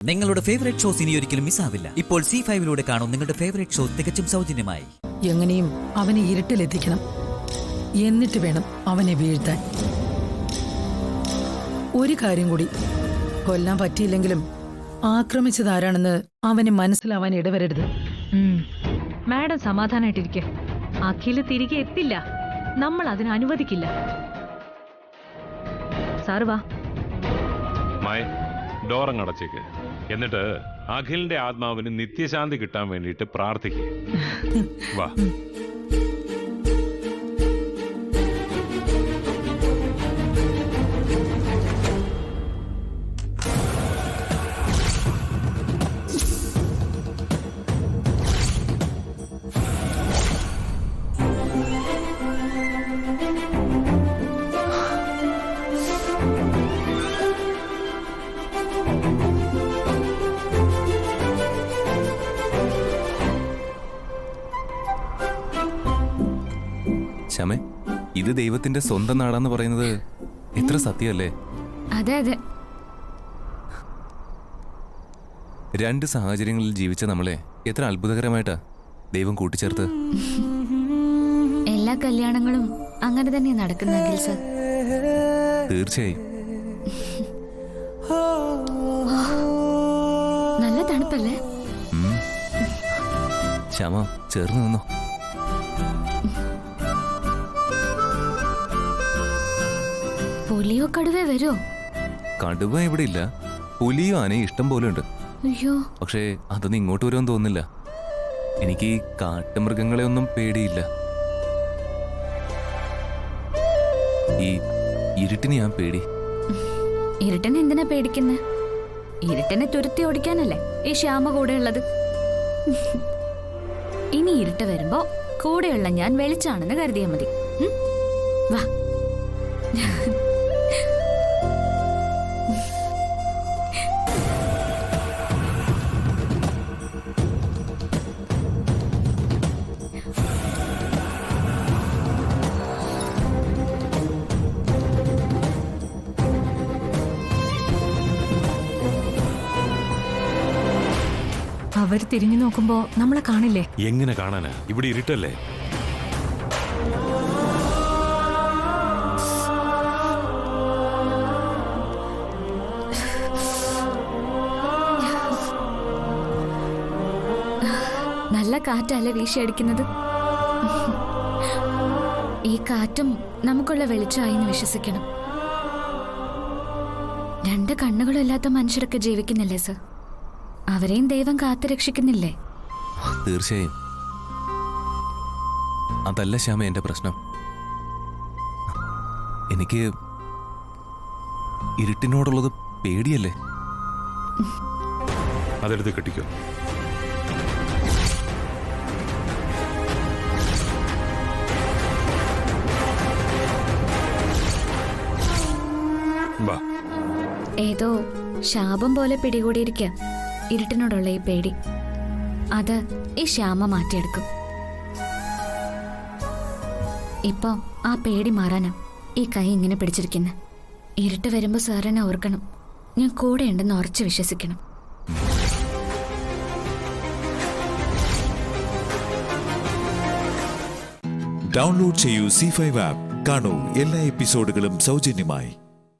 നിങ്ങളുടെ favourite shows ഇനി ഒരിക്കലും മിസ്സാവില്ല. ഇപ്പോൾ C5 കാണും നിങ്ങളുടെ ഫേവറേറ്റ് ഷോ തികച്ചും സൗജന്യമായി. എങ്ങനെയും അവനെ ഇരുട്ടിലെത്തിക്കണം, എന്നിട്ട് വേണം അവനെ വീഴ്ത്താൻ. ഒരു കാര്യം കൂടി, കൊല്ലാൻ പറ്റിയില്ലെങ്കിലും ആക്രമിച്ചതാരാണെന്ന് അവന് മനസ്സിലാവാൻ ഇടവരരുത്. മാഡം സമാധാനായിട്ടിരിക്കെ. അഖില് തിരികെ എത്തില്ല, നമ്മൾ അതിന് അനുവദിക്കില്ല. സാറ് വാ. ഡോറങ്ങടച്ചേക്ക്. എന്നിട്ട് അഖിലിന്റെ ആത്മാവിന് നിത്യശാന്തി കിട്ടാൻ വേണ്ടിയിട്ട് പ്രാർത്ഥിക്കുക. വാ. ശമേ, ഇത് ദൈവത്തിന്റെ സ്വന്തം നാടാന്ന് പറയുന്നത് എത്ര സത്യമല്ലേ? അതെ അതെ. രണ്ട് സാഹചര്യങ്ങളിൽ ജീവിച്ച നമ്മളെ എത്ര അത്ഭുതകരമായിട്ടാ ദൈവം കൂട്ടിച്ചേർത്ത്. എല്ലാ കല്യാണങ്ങളും അങ്ങനെ തന്നെ നടക്കുന്ന അഖിൽ സർ. തീർച്ചയായും. നല്ല തണുപ്പല്ലേ? ശ്യാമ, ചേർന്ന് നിന്നോ. പുലിയോ കടുവേ വരുമോ? കടുവ ഇവിടെ ഇല്ല, പുലിയോ ആനയും ഇഷ്ടം പോലെ ഉണ്ട്. അയ്യോ, പക്ഷേ അതൊന്നും ഇങ്ങോട്ട് വരുമെന്ന് തോന്നുന്നില്ല. എനിക്ക് ഈ കാട്ടുമൃഗങ്ങളെ ഒന്നും പേടിയില്ല. ഈ ഇരുട്ടിന് ഞാൻ പേടി. ഇരുട്ടനെ എന്തിനാ പേടിക്കുന്നേ? ഇരുട്ടനെ തുരത്തി ഓടിക്കാനല്ലേ ഈ ശ്യാമ കൂടെ ഉള്ളത്. ഇനി ഇരുട്ട് വരുമ്പോ കൂടെയുള്ള ഞാൻ വെളിച്ചാണെന്ന് കരുതിയാ മതി. വാ. അവർ തിരിഞ്ഞു നോക്കുമ്പോ നമ്മളെ കാണില്ലേ? എങ്ങനെ കാണാനാ? ഇവിടെ ഇരുട്ടല്ലേ. നല്ല കാറ്റല്ലേ വീശിയടിക്കുന്നത്. ഈ കാറ്റും നമുക്കുള്ള വെളിച്ചമായി എന്ന് വിശ്വസിക്കണം. രണ്ട് കണ്ണുകളില്ലാത്ത മനുഷ്യരൊക്കെ ജീവിക്കുന്നില്ലേ സർ? അവരെയും ദൈവം കാത്തു രക്ഷിക്കുന്നില്ലേ? തീർച്ചയായും. അതല്ല ശ്യാമ എന്റെ പ്രശ്നം. എനിക്ക് ഇരുട്ടിനോടുള്ളത് പേടിയല്ലേ. അതെടുത്ത് കെട്ടിക്കോ. ഏതോ ശാപം പോലെ പിടികൂടിയിരിക്ക ഇരുട്ടിനോടുള്ള ഈ പേടി. അത് ഈ ശ്യാമ മാറ്റിയെടുക്കും. ഇപ്പൊ ആ പേടി മാറാനാ ഈ കൈ ഇങ്ങനെ പിടിച്ചിരിക്കുന്നത്. ഇരുട്ട് വരുമ്പോ സാറിനെ ഓർക്കണം, ഞാൻ കൂടെ ഉണ്ടെന്ന് ഉറച്ചു വിശ്വസിക്കണം. ഡൗൺലോഡ് ചെയ്യൂ C5 ആപ്പ്. കാണൂ എല്ലാ എപ്പിസോഡുകളും സൗജന്യമായി.